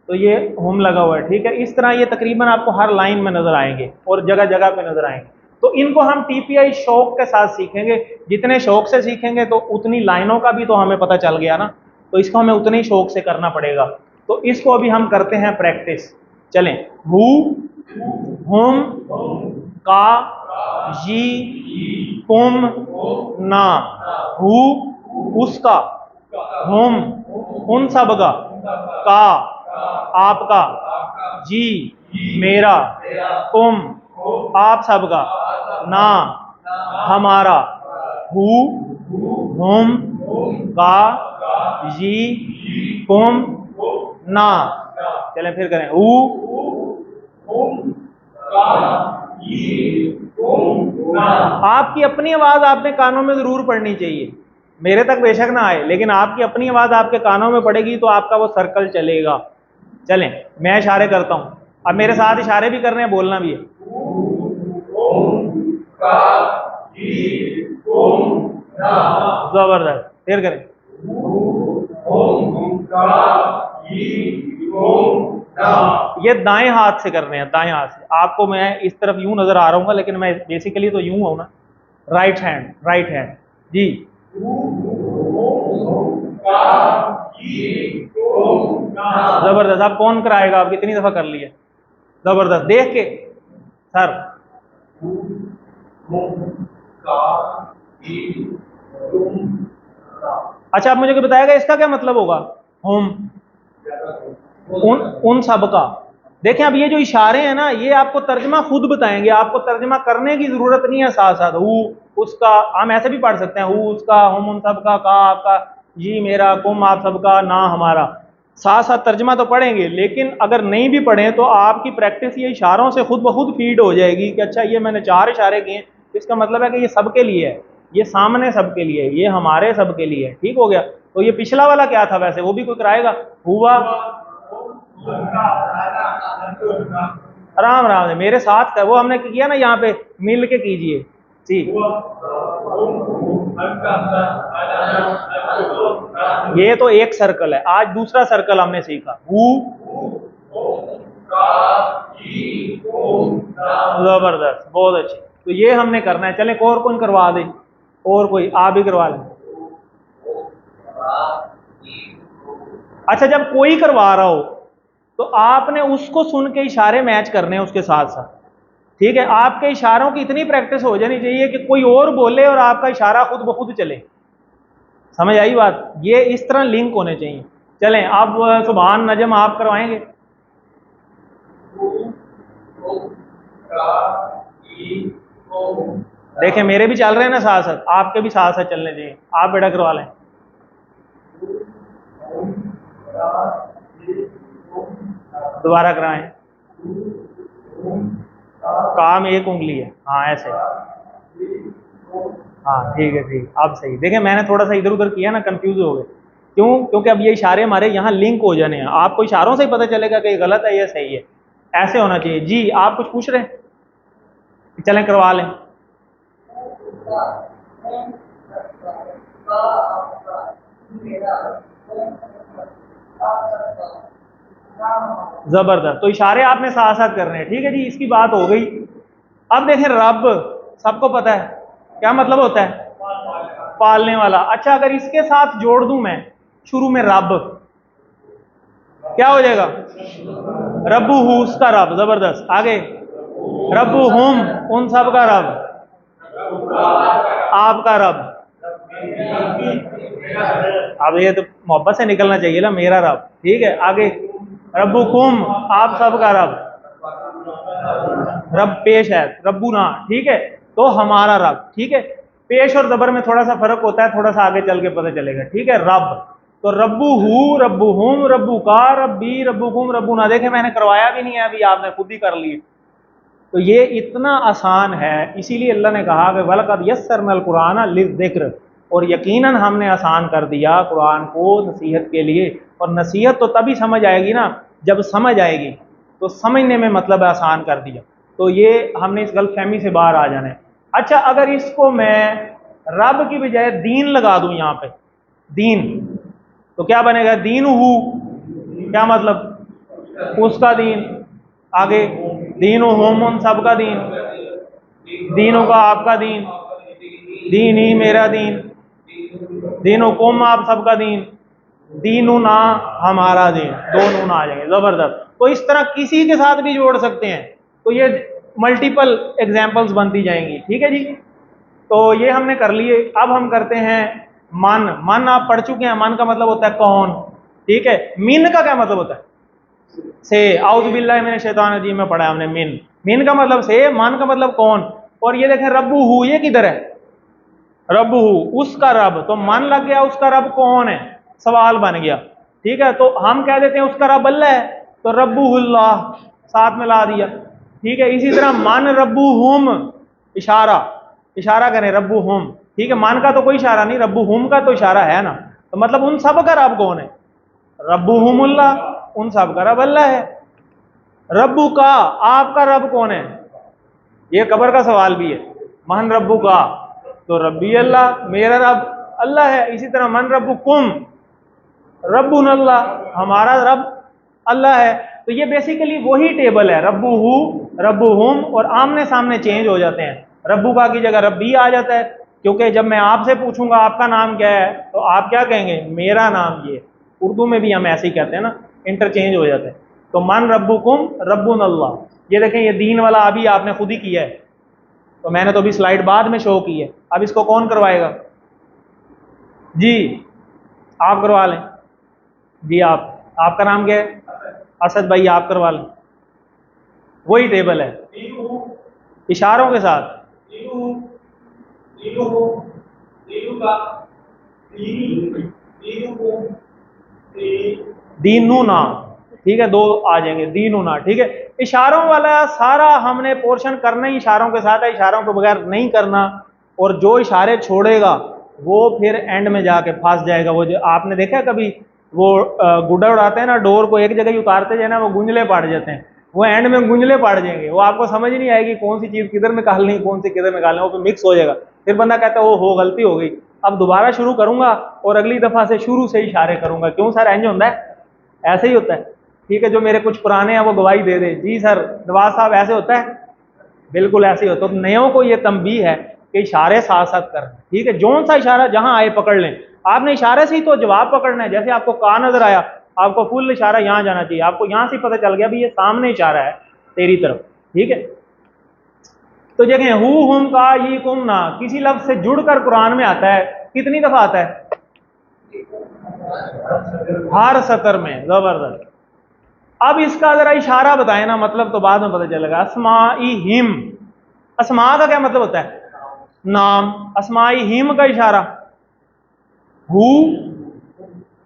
तो ये हुम लगा हुआ है। ठीक है, इस तरह ये तकरीबन आपको हर लाइन में नजर आएंगे और जगह जगह पे नजर आएंगे। तो इनको हम टीपीआई शौक के साथ सीखेंगे। जितने शौक से सीखेंगे तो उतनी लाइनों का भी तो हमें पता चल गया ना, तो इसको हमें उतने ही शौक से करना पड़ेगा। तो इसको अभी हम करते हैं प्रैक्टिस। चलें, हु, हुम, का, जी, कुम, ना, हु उसका, हुम उन सब का आपका, जी मेरा, तुम आप सबका, ना हमारा, हु हुम का जी तुम ना। चलें फिर करें, हु आपकी अपनी आवाज आपने कानों में जरूर पढ़नी चाहिए, मेरे तक बेशक ना आए, लेकिन आपकी अपनी आवाज आपके कानों में पड़ेगी तो आपका वो सर्कल चलेगा। चलें, मैं इशारे करता हूं, अब मेरे साथ इशारे भी करने हैं, बोलना भी है। जबरदस्त, फिर करें। ये दाएं हाथ से करने हैं, दाएं हाथ से। आपको मैं इस तरफ यूं नजर आ रहा हूँ, लेकिन मैं बेसिकली तो यूं हूं ना, राइट हैंड, राइट हैंड जी। जबरदस्त, आप कौन कराएगा? आप कितनी दफा कर लिए? जबरदस्त, देख के सर। अच्छा, आप मुझे बताएगा इसका क्या मतलब होगा? होम, उन सब का। देखें, अब ये जो इशारे हैं ना, ये आपको तर्जमा खुद बताएंगे, आपको तर्जमा करने की जरूरत नहीं है। साथ साथ हु उसका, हम ऐसे भी पढ़ सकते हैं, हु उसका, हम उन सब का आपका, जी मेरा, कुम आप सबका, ना हमारा। साथ साथ तर्जमा तो पढ़ेंगे, लेकिन अगर नहीं भी पढ़ें तो आपकी प्रैक्टिस ये इशारों से खुद ब खुद फीड हो जाएगी कि अच्छा ये मैंने 4 इशारे किए, इसका मतलब है कि ये सबके लिए है, ये सामने सबके लिए है, ये हमारे सबके लिए है। ठीक हो गया। तो ये पिछला वाला क्या था वैसे, वो भी कोई कराएगा? हुआ, राम राम, मेरे साथ का वो हमने किया ना, यहाँ पे मिल के कीजिए जी। ये तो एक सर्कल है, आज दूसरा सर्कल हमने सीखा, हु। जबरदस्त, बहुत अच्छी। तो ये हमने करना है। चले, और कौन करवा दे? और कोई? आप भी करवा लें। अच्छा, जब कोई करवा रहा हो तो आपने उसको सुन के इशारे मैच करने हैं उसके साथ साथ। ठीक है, आपके इशारों की इतनी प्रैक्टिस हो जानी चाहिए कि कोई और बोले और आपका इशारा खुद ब खुद चले। समझ आई बात? ये इस तरह लिंक होने चाहिए। चलें, अब सुभान नजम आप करवाएंगे। देखें, मेरे भी चल रहे हैं ना साथ साथ, आपके भी साथ साथ चलने चाहिए। आप बेटा करवा लें। दोबारा कराएं। काम एक उंगली है, हाँ ऐसे, हाँ ठीक है, ठीक, अब सही। देखें, मैंने थोड़ा सा इधर उधर किया ना, कंफ्यूज हो गए। क्यों? क्योंकि अब ये इशारे हमारे यहाँ लिंक हो जाने हैं। आपको इशारों से ही पता चलेगा कि ये गलत है या सही है। ऐसे होना चाहिए जी। आप कुछ पूछ रहे हैं? चलें करवा लें। जबरदस्त, तो इशारे आपने साथ साथ करने हैं। ठीक है जी, इसकी बात हो गई। अब देखें, रब सबको पता है क्या मतलब होता है? पालने वाला। अच्छा, अगर इसके साथ जोड़ दूं मैं शुरू में रब, क्या हो जाएगा? रब्बू हु, उसका रब, जबरदस्त। आगे रब्बू हुम, उन सब का रब, आपका रब। अब ये तो मोहब्बत से निकलना चाहिए ना, मेरा रब। ठीक है, आगे रब्बू कुम, आप सब का रब। रब पेश है, रब्बू ना, ठीक है, तो हमारा रब। ठीक है, पेश और जबर में थोड़ा सा फर्क होता है, थोड़ा सा आगे चल के पता चलेगा। ठीक है, रब तो रब्बू हु, रब्बू हुम, रब्बू का, रब्बी, रब्बू कुम, रब्बू ना। देखे मैंने करवाया भी नहीं है, अभी आपने खुद ही कर ली। तो ये इतना आसान है, इसीलिए अल्लाह ने कहा कि वलक़द यस्सरनल कुरान लिज़्ज़िक्र, और यकीनन हमने आसान कर दिया कुरान को नसीहत के लिए। और नसीहत तो तभी समझ आएगी ना जब समझ आएगी, तो समझने में मतलब आसान कर दिया। तो ये हमने इस गलतफहमी से बाहर आ जाना है। अच्छा, अगर इसको मैं रब की बजाय दीन लगा दूं यहाँ पे, दीन, तो क्या बनेगा? दीन हु, क्या मतलब? उसका दीन। आगे दीन होम, उन सबका दीन, दीनों का आपका दीन, दीन ही मेरा दीन, दीनों कुम, आप सबका दीन, दीनू ना, हमारा दीन, दोनों ना आ जाएंगे, जबरदस्त। तो इस तरह किसी के साथ भी जोड़ सकते हैं, तो ये मल्टीपल एग्जाम्पल्स बनती जाएंगी। ठीक है जी, तो ये हमने कर लिए। अब हम करते हैं मन। मन आप पढ़ चुके हैं, मन का मतलब होता है कौन। ठीक है, मिन का क्या मतलब होता है? से। आउज़ु बिल्लाहि मिनश शैतानिर रजीम में पढ़ा है हमने मिन। मिन का मतलब से, मन का मतलब कौन। और ये देखें रब्बू हु, ये किधर है? रब्बू हु, उसका रब, तो मन लग गया, उसका रब कौन है, सवाल बन गया। ठीक है, तो हम कह देते हैं उसका रब अल्लाह है, तो रब्बुहुल्लाह साथ में ला दिया। ठीक है, इसी तरह मन रब्बू हुम, इशारा, इशारा करें रब्बू हुम। ठीक है, मन का तो कोई इशारा नहीं, रब्बू हुम का तो इशारा है ना। तो मतलब उन सब का रब कौन है? रब्बुहुमुल्लाह, उन सब का रब अल्लाह है। रब्बू का, आपका रब कौन है? ये कब्र का सवाल भी है। मन रब्बू का, तो रब्बी अल्लाह, मेरा रब अल्लाह है। इसी तरह मन रब्बू कुम, रब्बुन अल्लाह, हमारा रब अल्लाह है। तो ये बेसिकली वही टेबल है, रब्बू हु, रब्बू हुम, और आमने सामने चेंज हो जाते हैं। रब्बू का की जगह रब्बी आ जाता है, क्योंकि जब मैं आपसे पूछूंगा आपका नाम क्या है, तो आप क्या कहेंगे? मेरा नाम ये। उर्दू में भी हम ऐसे ही कहते हैं ना, इंटरचेंज हो जाते हैं। तो मन रब्बुकुम रब्बुन अल्लाह। ये देखें, ये दीन वाला अभी आपने खुद ही किया है, तो मैंने तो अभी स्लाइड बाद में शो की है। अब इसको कौन करवाएगा? जी आप करवा लें। जी आपका नाम क्या है? असद भाई, आप करवा लें। वही टेबल है, इशारों के साथ। दीनू ना, ठीक है, दो आ जाएंगे, दीनू ना। ठीक है, इशारों वाला सारा हमने पोर्शन करना ही इशारों के साथ है, इशारों के बगैर नहीं करना। और जो इशारे छोड़ेगा वो फिर एंड में जाके फंस जाएगा। वो जो आपने देखा कभी, वो गुड्डा उड़ाते हैं ना, डोर को एक जगह ही उतारते जाए ना, वो गुंजले पड़ जाते हैं, वो एंड में गुंजले पड़ जाएंगे। वो आपको समझ नहीं आएगी कौन सी चीज़ किधर निकालनी, कौन सी किधर निकालनी, वो फिर मिक्स हो जाएगा। फिर बंदा कहता है वो हो गलती हो गई, अब दोबारा शुरू करूंगा और अगली दफ़ा से शुरू से इशारे करूंगा। क्यों सर, इंज होता है? ऐसे ही होता है। ठीक है, जो मेरे कुछ पुराने हैं वो गवाही दे दे। जी सर नवाज साहब, ऐसे होता है, बिल्कुल ऐसे ही होता है। तो नयों को ये तंबीह है कि इशारे साथ साथ करना। ठीक है, जौन सा इशारा जहां आए पकड़ लें। आपने इशारे से ही तो जवाब पकड़ना है। जैसे आपको का नजर आया, आपको फुल इशारा यहाँ जाना चाहिए, आपको यहाँ से पता चल गया भी ये सामने इशारा है तेरी तरफ। ठीक है, तो देखें हु हुम का ये कुम ना किसी लफ्ज से जुड़कर कुरान में आता है, कितनी दफा आता है? हर सतर में, जबरदस्त। अब इसका जरा इशारा बताए ना, मतलब तो बाद में पता चलेगा। अस्माई हिम, अस्मा का क्या मतलब होता है? नाम। अस्माई हिम का इशारा, हु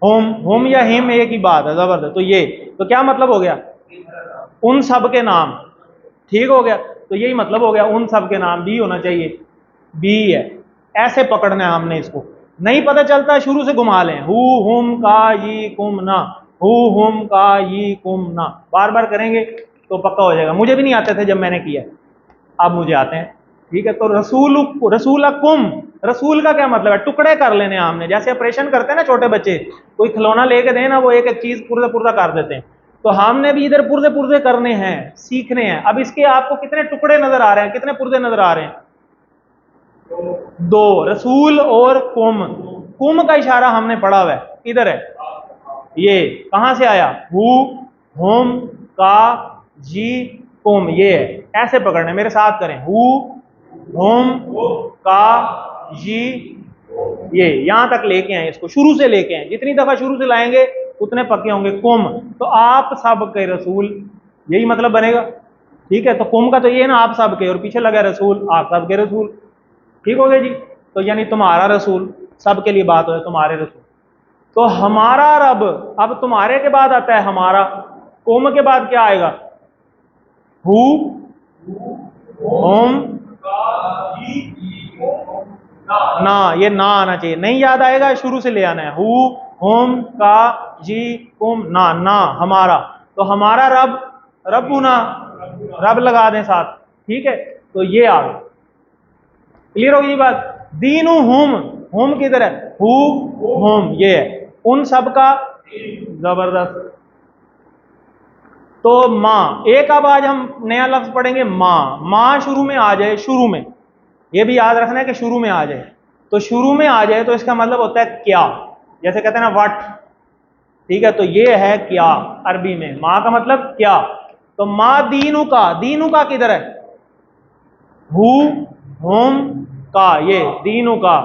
होम या हिम एक ही बात है, जबरदस्त। तो ये तो क्या मतलब हो गया? उन सब के नाम। ठीक हो गया, तो यही मतलब हो गया, उन सब के नाम। बी होना चाहिए, बी है। ऐसे पकड़ना है हमने इसको, नहीं पता चलता शुरू से घुमा लें। हु हुम का ये कुम ना, हु हुम का ये कुम ना, बार बार करेंगे तो पक्का हो जाएगा। मुझे भी नहीं आते थे जब मैंने किया, अब मुझे आते हैं। ठीक है, तो रसूल, रसूल कुम, रसूल का क्या मतलब है? टुकड़े कर लेने हमने, जैसे ऑपरेशन करते हैं ना छोटे बच्चे, कोई खिलौना लेके दें ना, वो एक एक चीज पुर्जा पुर्जा कर देते हैं। तो हमने भी इधर पुर्जे पुर्जे करने हैं, सीखने हैं। अब इसके आपको कितने टुकड़े नजर आ रहे हैं, कितने पुर्जे नजर आ रहे हैं? दो, रसूल और कुम। कुम का इशारा हमने पढ़ा हुआ है, इधर है, ये कहां से आया, हु, हुम, का, जी, कुम, ये है, ऐसे पकड़ने, मेरे साथ करें, हु, हुम, का, जी, ये यहां तक लेके आए, इसको शुरू से लेके आए, जितनी दफा शुरू से लाएंगे उतने पक्के होंगे। कुम, तो आप सब के रसूल, यही मतलब बनेगा, ठीक है। तो कुम का तो ये है ना, आप सब के, और पीछे लगा रसूल, आप सब के रसूल, ठीक हो गया जी। तो यानी तुम्हारा रसूल, सबके लिए बात हो, तुम्हारे रसूल। तो हमारा रब, अब तुम्हारे के बाद आता है हमारा, कुम के बाद क्या आएगा, हु, होम, ना, ये ना आना चाहिए, नहीं याद आएगा, शुरू से ले आना है, हु, होम, का, जी, कुम, ना, ना हमारा। तो हमारा रब, रब्बुना, रब लगा दें साथ, ठीक है। तो ये आ गया, क्लियर होगी बात। दीनु हुम, हुम किधर है, हु, हुम, ये है, उन सब का, जबरदस्त। तो माँ, एक अब आज हम नया लफ्ज पढ़ेंगे, माँ। माँ शुरू में आ जाए, शुरू में, ये भी याद रखना है कि शुरू में आ जाए। तो शुरू में आ जाए तो इसका मतलब होता है क्या, जैसे कहते हैं ना वट, ठीक है। तो ये है क्या अरबी में, माँ का मतलब क्या। तो माँ दीनु का, दीनु का किधर है, हु, हुम, का, ये दीनु का,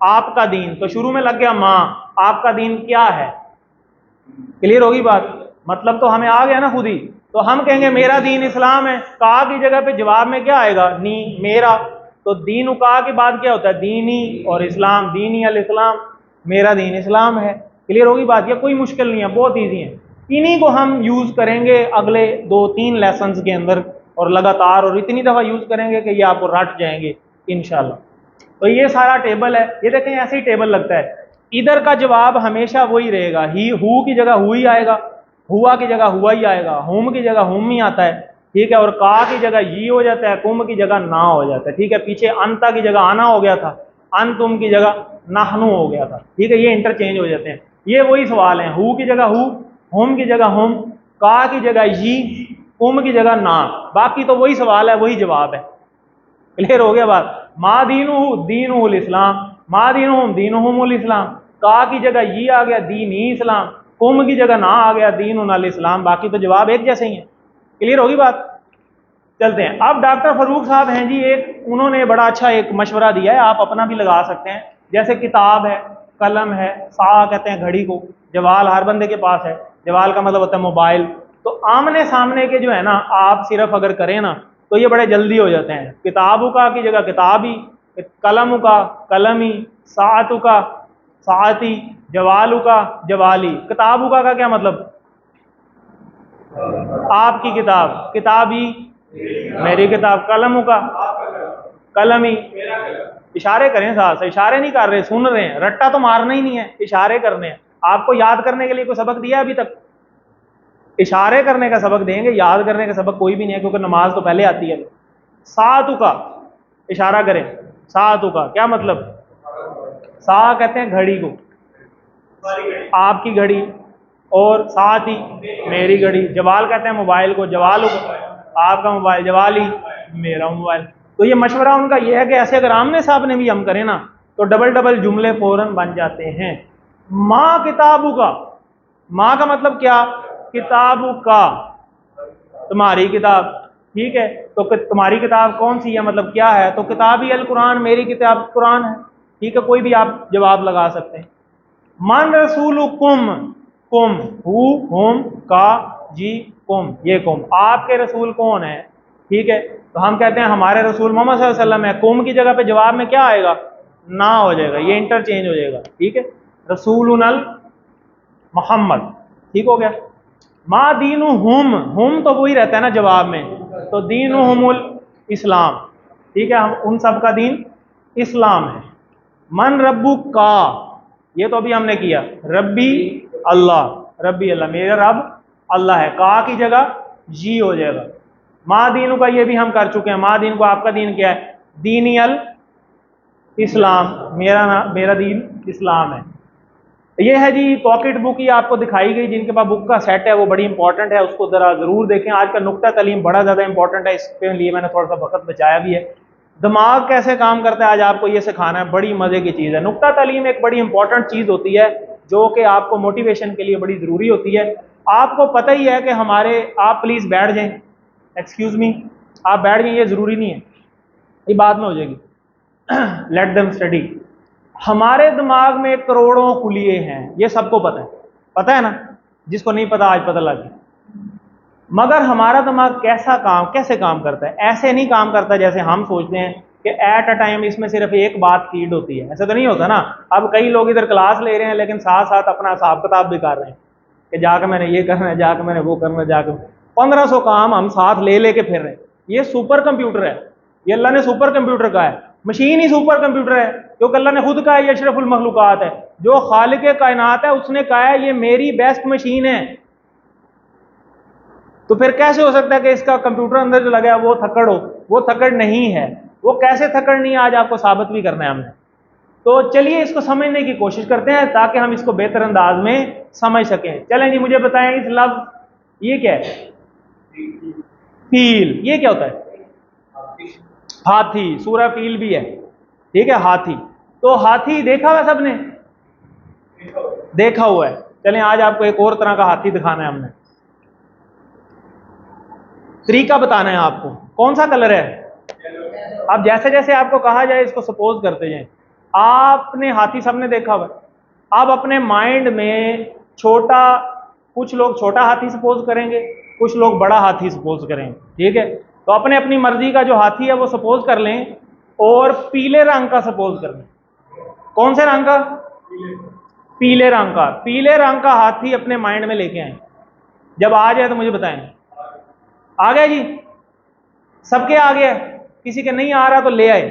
आपका दीन। तो शुरू में लग गया माँ, आपका दीन क्या है, क्लियर होगी बात। मतलब तो हमें आ गया ना खुद ही। तो हम कहेंगे मेरा दीन इस्लाम है, का की जगह पे जवाब में क्या आएगा, नी, मेरा। तो दीन उका के बाद क्या होता है, दीनी और इस्लाम, दीनी अल इस्लाम, मेरा दीन इस्लाम है। क्लियर होगी बात, ये कोई मुश्किल नहीं है, बहुत ईजी है। इन्हीं को हम यूज करेंगे अगले 2-3 लेसन्स के अंदर, और लगातार, और इतनी दफा यूज करेंगे कि ये आपको रट जाएंगे इंशाल्लाह। तो ये सारा टेबल है, ये देखें ऐसे ही टेबल लगता है। इधर का जवाब हमेशा वही रहेगा, ही, हु की जगह हु ही आएगा, हुआ की जगह हुआ ही आएगा, हुम की जगह हुम ही आता है, ठीक है। और का की जगह ये हो जाता है, कुम की जगह ना हो जाता है, ठीक है। पीछे अंता की जगह आना हो गया था, अन तुम की जगह नाहनु हो गया था, ठीक है। ये इंटरचेंज हो जाते हैं, ये वही सवाल है, हु की जगह हु, हुम की जगह हुम, का की जगह ये, कुम की जगह ना, बाकी तो वही सवाल है, वही जवाब है। क्लियर हो गया बात। मा दीनु दीनुल इस्लाम, मा दीनुहुम दीनुहुमुल इस्लाम, का की जगह ये आ गया दीन ही इस्लाम, कुम की जगह ना आ गया दीनुल इस्लाम, बाकी तो जवाब एक जैसे ही है। क्लियर होगी बात। चलते हैं अब, डॉक्टर फरूक साहब हैं जी, एक उन्होंने बड़ा अच्छा एक मशवरा दिया है, आप अपना भी लगा सकते हैं। जैसे किताब है, कलम है, सा कहते हैं घड़ी को, जवाल हर बंदे के पास है, जवाल का मतलब होता है मोबाइल। तो आमने सामने के जो है ना, आप सिर्फ अगर करें ना तो ये बड़े जल्दी हो जाते हैं। किताबों का की जगह किताबी, कलम का कलमी, सातु का साती, जवालू का जवाली। किताबू का क्या मतलब, आपकी किताब, किताबी मेरी किताब, कलम का कलमी, इशारे करें साथ से, इशारे नहीं कर रहे, सुन रहे हैं, रट्टा तो मारना ही नहीं है, इशारे करने हैं। आपको याद करने के लिए कोई सबक दिया अभी तक, इशारे करने का सबक देंगे, याद करने का सबक कोई भी नहीं है, क्योंकि नमाज तो पहले आती है। सातु का, इशारा करें, सातु का क्या मतलब, सा कहते हैं घड़ी को, आपकी घड़ी, और साथ ही मेरी घड़ी। जवाल कहते हैं मोबाइल को, जवाल आपका मोबाइल, जवाली मेरा मोबाइल। तो ये मशवरा उनका ये है कि ऐसे अगर आमने साहब ने भी हम करें ना तो डबल डबल जुमले फौरन बन जाते हैं। माँ किताबू का, माँ का मतलब क्या, किताबू का, तुम्हारी किताब, ठीक है। तो तुम्हारी किताब कौन सी है, मतलब क्या है, तो किताबी अल कुरान, मेरी किताब कुरान है, ठीक है। कोई भी आप जवाब लगा सकते हैं। मन रसूल कुम, कुम, हु, हुम, का, जी, कुम, ये कुम, आपके रसूल कौन है, ठीक है। तो हम कहते हैं हमारे रसूल मोहम्मद सल्लल्लाहु अलैहि वसल्लम है। कुम की जगह पे जवाब में क्या आएगा, ना हो जाएगा, ये इंटरचेंज हो जाएगा, ठीक है। रसूलुनल मोहम्मद, ठीक हो गया। मा दीनु हुम तो वही रहता है ना जवाब में, तो दीनु हुमुल इस्लाम, ठीक है। हम उन सब का दीन इस्लाम है। मन रब्बु का, ये तो अभी हमने किया, रब्बी अल्लाह, रब्बी अल्लाह, मेरा रब अल्लाह है, का की जगह जी हो जाएगा। मा दीनु का ये भी हम कर चुके हैं, मा दीन को, आपका दीन क्या है, दीनी अल इस्लाम, मेरा दीन इस्लाम है। ये है जी पॉकेट बुक, ही आपको दिखाई गई, जिनके पास बुक का सेट है वो बड़ी इंपॉर्टेंट है, उसको जरा जरूर देखें। आज का नुक्ता तालीम बड़ा ज्यादा इंपॉर्टेंट है, इसके लिए मैंने थोड़ा सा वक्त बचाया भी है। दिमाग कैसे काम करता है आज आपको ये सिखाना है, बड़ी मज़े की चीज़ है। नुक्ता तालीम एक बड़ी इंपॉर्टेंट चीज़ होती है जो कि आपको मोटिवेशन के लिए बड़ी ज़रूरी होती है। आपको पता ही है कि हमारे, आप प्लीज़ बैठ जाएं, एक्सक्यूज़ मी, आप बैठ जाएं, ये ज़रूरी नहीं है, ये बाद में हो जाएगी। Let them study. हमारे दिमाग में करोड़ों कुलिये हैं, ये सबको पता है ना, जिसको नहीं पता आज पता लग गया। मगर हमारा दिमाग कैसे काम करता है? ऐसे नहीं काम करता जैसे हम सोचते हैं कि एट अ टाइम इसमें सिर्फ एक बात फीड होती है, ऐसा तो नहीं होता ना। अब कई लोग इधर क्लास ले रहे हैं लेकिन साथ साथ अपना हिसाब किताब भी कर रहे हैं कि जाकर मैंने ये करना है, जाकर मैंने वो करना है, जाकर 1500 काम हम साथ ले लेके फिर रहे हैं। ये सुपर कंप्यूटर है, ये अल्लाह ने सुपर कंप्यूटर कहा है, मशीन ही सुपर कंप्यूटर है, क्योंकि अल्लाह ने खुद कहा है ये अशरफुल मखलूकात है। जो खालिक कायनात है उसने कहा है ये मेरी बेस्ट मशीन है। तो फिर कैसे हो सकता है कि इसका कंप्यूटर अंदर जो लगा है वो थक्कड़ हो? वो थक्कड़ नहीं है। वो कैसे थक्कड़ नहीं है आज आपको साबित भी करना है हमने। तो चलिए इसको समझने की कोशिश करते हैं ताकि हम इसको बेहतर अंदाज में समझ सकें। चलें जी, मुझे बताएं इस लफ्ज ये क्या है? फील। ये क्या होता है? हाथी। सूरा फील भी है, ठीक है, हाथी। तो हाथी देखा हुआ सबने? देखा हुआ है। चलें आज आपको एक और तरह का हाथी दिखाना है हमने, तरीका बताना है आपको। कौन सा कलर है? अब जैसे जैसे आपको कहा जाए इसको सपोज करते जाए। आपने हाथी सबने देखा हुआ, आप अपने माइंड में छोटा, कुछ लोग छोटा हाथी सपोज करेंगे, कुछ लोग बड़ा हाथी सपोज करेंगे, ठीक है। तो अपने अपनी मर्जी का जो हाथी है वो सपोज कर लें और पीले रंग का सपोज कर लें। कौन से रंग का? पीले रंग का। पीले रंग का हाथी अपने माइंड में लेके आए। जब आ जाए तो मुझे बताएं। आ गया जी? सबके आ गया? किसी के नहीं आ रहा तो ले आए।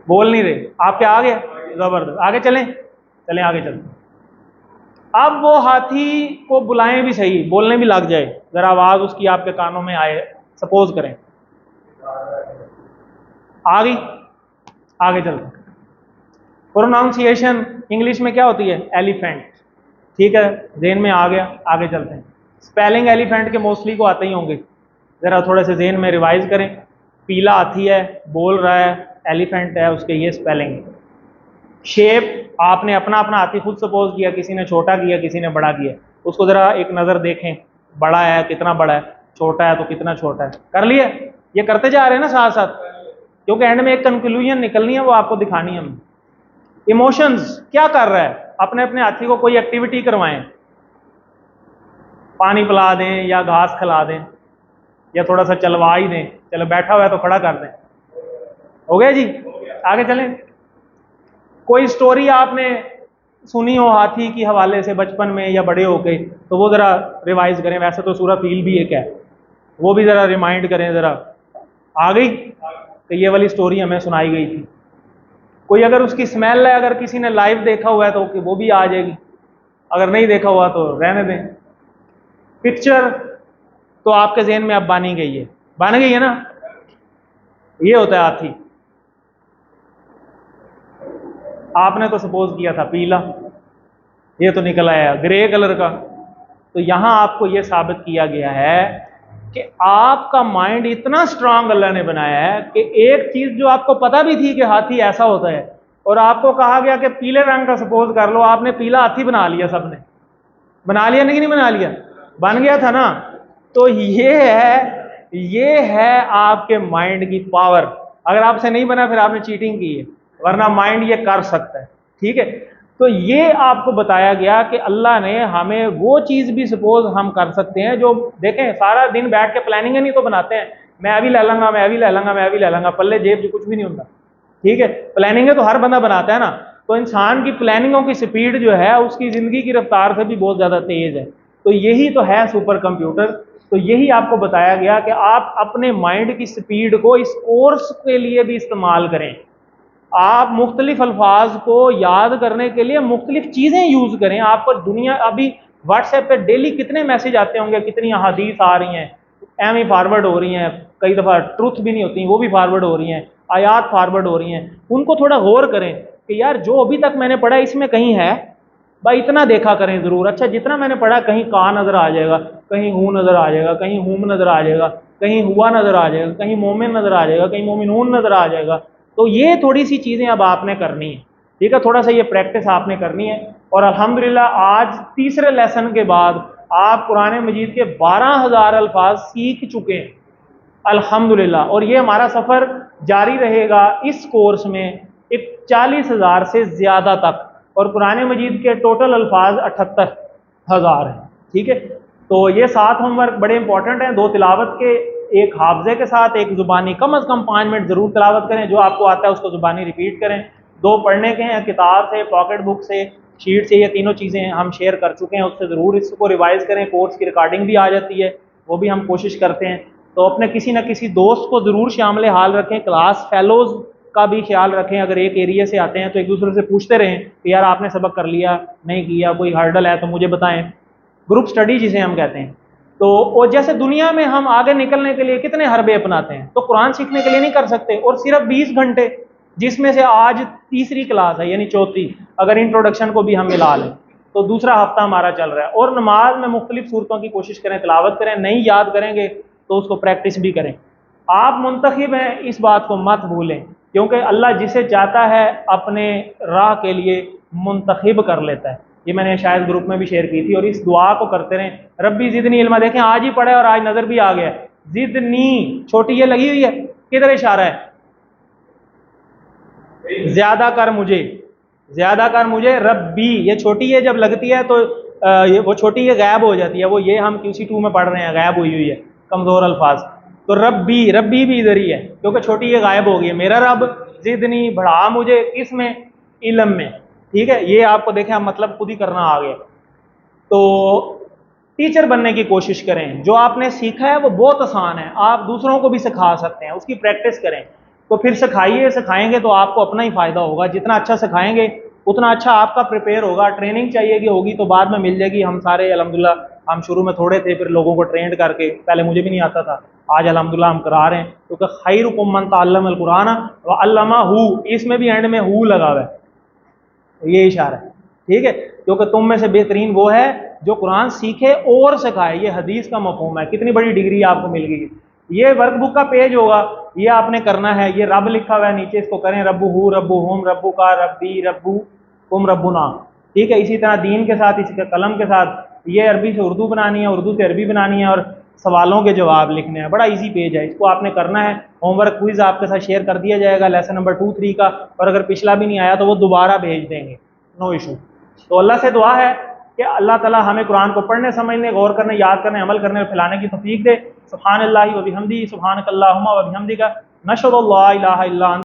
बोल नहीं रहे, आपके आ गया? जबरदस्त। आगे चलें, चलें आगे चलते। अब वो हाथी को बुलाएं भी सही, बोलने भी लग जाए, जरा आवाज उसकी आपके कानों में आए, सपोज करें। आ गई? आगे चलते। प्रोनाउंसिएशन इंग्लिश में क्या होती है? एलिफेंट, ठीक है, जेन में आ गया। आगे चलते हैं। स्पेलिंग एलिफेंट के मोस्टली को आते ही होंगे, ज़रा थोड़े से जेन में रिवाइज करें। पीला हाथी है, बोल रहा है, एलिफेंट है, उसके ये स्पेलिंग। शेप आपने अपना अपना हाथी खुद सपोज किया, किसी ने छोटा किया, किसी ने बड़ा किया। उसको ज़रा एक नज़र देखें, बड़ा है कितना बड़ा है, छोटा है तो कितना छोटा है। कर लिया? ये करते जा रहे हैं ना साथ साथ, क्योंकि एंड में एक कंक्लूजन निकलनी है, वो आपको दिखानी है हमें। इमोशंस क्या कर रहा है? अपने अपने हाथी को कोई एक्टिविटी करवाएं, पानी पिला दें या घास खिला दें या थोड़ा सा चलवा ही दें। चलो बैठा हुआ है तो खड़ा कर दें। हो गया जी? आगे चलें। कोई स्टोरी आपने सुनी हो हाथी की हवाले से बचपन में या बड़े होके, तो वो ज़रा रिवाइज करें। वैसे तो सूरा फील भी एक है, वो भी ज़रा रिमाइंड करें ज़रा। आ गई? तो ये वाली स्टोरी हमें सुनाई गई थी। कोई अगर उसकी स्मेल है, अगर किसी ने लाइव देखा हुआ है तो वो भी आ जाएगी, अगर नहीं देखा हुआ तो रहने दें। पिक्चर तो आपके जहन में अब बन गई है ना। ये होता है हाथी। आपने तो सपोज किया था पीला, ये तो निकल आया ग्रे कलर का। तो यहां आपको यह साबित किया गया है कि आपका माइंड इतना स्ट्रांग अल्लाह ने बनाया है कि एक चीज जो आपको पता भी थी कि हाथी ऐसा होता है, और आपको कहा गया कि पीले रंग का सपोज कर लो, आपने पीला हाथी बना लिया। सबने बना लिया नहीं बना लिया? बन गया था ना। तो ये है आपके माइंड की पावर। अगर आपसे नहीं बना फिर आपने चीटिंग की है, वरना माइंड ये कर सकता है, ठीक है। तो ये आपको बताया गया कि अल्लाह ने हमें वो चीज़ भी सपोज हम कर सकते हैं जो, देखें, सारा दिन बैठ के प्लानिंग नहीं तो बनाते हैं, मैं अभी ले लूंगा, मैं अभी ले लूंगा, मैं अभी ले लूंगा, पल्ले जेब जो कुछ भी नहीं होता, ठीक है। प्लानिंग तो हर बंदा बनाता है ना। तो इंसान की प्लानिंगों की स्पीड जो है उसकी ज़िंदगी की रफ्तार से भी बहुत ज़्यादा तेज़ है। तो यही तो है सुपर कंप्यूटर। तो यही आपको बताया गया कि आप अपने माइंड की स्पीड को इस कोर्स के लिए भी इस्तेमाल करें। आप मुख्तलिफ अल्फाज को याद करने के लिए मुख्तलिफ चीज़ें यूज़ करें। आपको दुनिया, अभी व्हाट्सएप पे डेली कितने मैसेज आते होंगे, कितनी अहादीस आ रही हैं, एम ही फारवर्ड हो रही हैं, कई दफ़ा ट्रुथ भी नहीं होती वो भी फारवर्ड हो रही हैं, आयात फारवर्ड हो रही हैं। उनको थोड़ा गौर करें कि यार जो अभी तक मैंने पढ़ा इसमें कहीं है, भाई इतना देखा करें ज़रूर। अच्छा जितना मैंने पढ़ा, कहीं का नज़र आ जाएगा, कहीं हूँ नज़र आ जाएगा, कहीं हुम नज़र आ जाएगा, कहीं हुआ नज़र आ जाएगा, कहीं मोमिन नज़र आ जाएगा, कहीं मोमिनून नज़र आ जाएगा। तो ये थोड़ी सी चीज़ें अब आपने करनी है, ठीक है, थोड़ा सा ये प्रैक्टिस आपने करनी है। और अल्हम्दुलिल्लाह आज तीसरे लेसन के बाद आप कुरान मजीद के 12,000 अल्फाज सीख चुके हैं अल्हम्दुलिल्लाह। और ये हमारा सफ़र जारी रहेगा इस कोर्स में 40,000 से ज़्यादा तक, और कुरान मजीद के टोटल अल्फाज 78,000 हैं, ठीक है। तो ये 7 होमवर्क बड़े इंपॉर्टेंट हैं, 2 तिलावत के, एक हाफजे के साथ, एक ज़ुबानी। कम अज़ कम 5 मिनट ज़रूर तिलावत करें, जो आपको आता है उसको ज़ुबानी रिपीट करें। 2 पढ़ने के हैं, किताब से, पॉकेट बुक से, शीट से, ये तीनों चीज़ें हम शेयर कर चुके हैं, उससे ज़रूर इसको रिवाइज़ करें। कोर्स की रिकॉर्डिंग भी आ जाती है, वो भी हम कोशिश करते हैं। तो अपने किसी न किसी दोस्त को ज़रूर शामिल हाल रखें। क्लास फेलोज़ का भी ख्याल रखें, अगर एक एरिया से आते हैं तो एक दूसरे से पूछते रहें कि यार आपने सबक कर लिया, नहीं किया, कोई हर्डल है तो मुझे बताएं। ग्रुप स्टडी जिसे हम कहते हैं। तो और जैसे दुनिया में हम आगे निकलने के लिए कितने हरबे अपनाते हैं, तो कुरान सीखने के लिए नहीं कर सकते। और सिर्फ 20 घंटे, जिसमें से आज तीसरी क्लास है यानी चौथी, अगर इंट्रोडक्शन को भी हम मिला लें तो दूसरा हफ्ता हमारा चल रहा है। और नमाज में मुख्तलिफ सूरतों की कोशिश करें, तिलावत करें, नहीं याद करेंगे तो उसको प्रैक्टिस भी करें। आप मुंतखिब हैं, इस बात को मत भूलें, क्योंकि अल्लाह जिसे चाहता है अपने राह के लिए मुंतखिब कर लेता है। ये मैंने शायद ग्रुप में भी शेयर की थी। और इस दुआ को करते रहें, रब्बी ज़िदनी इल्मा। देखें आज ही पढ़े और आज नज़र भी आ गया, ज़िदनी छोटी ये लगी हुई है, किधर इशारा है? ज़्यादा कर मुझे, ज़्यादा कर मुझे। रब्बी ये छोटी है, जब लगती है तो वो छोटी है गायब हो जाती है, वो ये हम QC2 में पढ़ रहे हैं, गायब हुई हुई है, कमज़ोर अल्फाज। तो रब्बी, रब्बी भी इधर ही है, क्योंकि छोटी ये गायब हो गई है। मेरा रब, ज़िदनी बढ़ा मुझे, किसमें? इल्म में, ठीक है। ये आपको देखें, हम मतलब खुद ही करना आ गया। तो टीचर बनने की कोशिश करें। जो आपने सीखा है वो बहुत आसान है, आप दूसरों को भी सिखा सकते हैं, उसकी प्रैक्टिस करें। तो फिर सिखाइए, सिखाएंगे तो आपको अपना ही फ़ायदा होगा। जितना अच्छा सिखाएंगे उतना अच्छा आपका प्रिपेयर होगा। ट्रेनिंग चाहिए कि होगी तो बाद में मिल जाएगी। हम सारे अल्हम्दुलिल्लाह, हम शुरू में थोड़े थे, फिर लोगों को ट्रेंड करके, पहले मुझे भी नहीं आता था, आज अल्हम्दुलिल्लाह हम करा रहे हैं। क्योंकि खैरुकुम मन तअल्लमल कुरान व अल्लमहू, इसमें भी एंड में हू लगा हुआ है, ये इशारा है, ठीक है। क्योंकि तुम में से बेहतरीन वो है जो कुरान सीखे और सिखाए। ये हदीस का मफहूम है। कितनी बड़ी डिग्री आपको मिल गई। ये वर्कबुक का पेज होगा, ये आपने करना है। ये रब लिखा हुआ है नीचे, इसको करें रब्बू हु, रब्बू हुम, रब्बू का, रब्बी, रब्बू कुम, रब्बुना, ठीक है। इसी तरह दीन के साथ, इसी कलम के साथ, ये अरबी से उर्दू बनानी है, उर्दू से अरबी बनानी है, और सवालों के जवाब लिखने हैं। बड़ा इजी पेज है, इसको आपने करना है। होमवर्क क्विज आपके साथ शेयर कर दिया जाएगा, लेसन नंबर 2, 3 का। और अगर पिछला भी नहीं आया तो वो दोबारा भेज देंगे, नो इशू। तो अल्लाह से दुआ है कि अल्लाह ताला हमें कुरान को पढ़ने, समझने, गौर करने, याद करने, अमल करने और फैलाने की तौफीक दे। सुब्हानल्लाहि व बिहम्दिही, सुब्हानकल्लाहुम्मा व बिहम्दिका, नशहदु अल्ला इलाहा इल्ला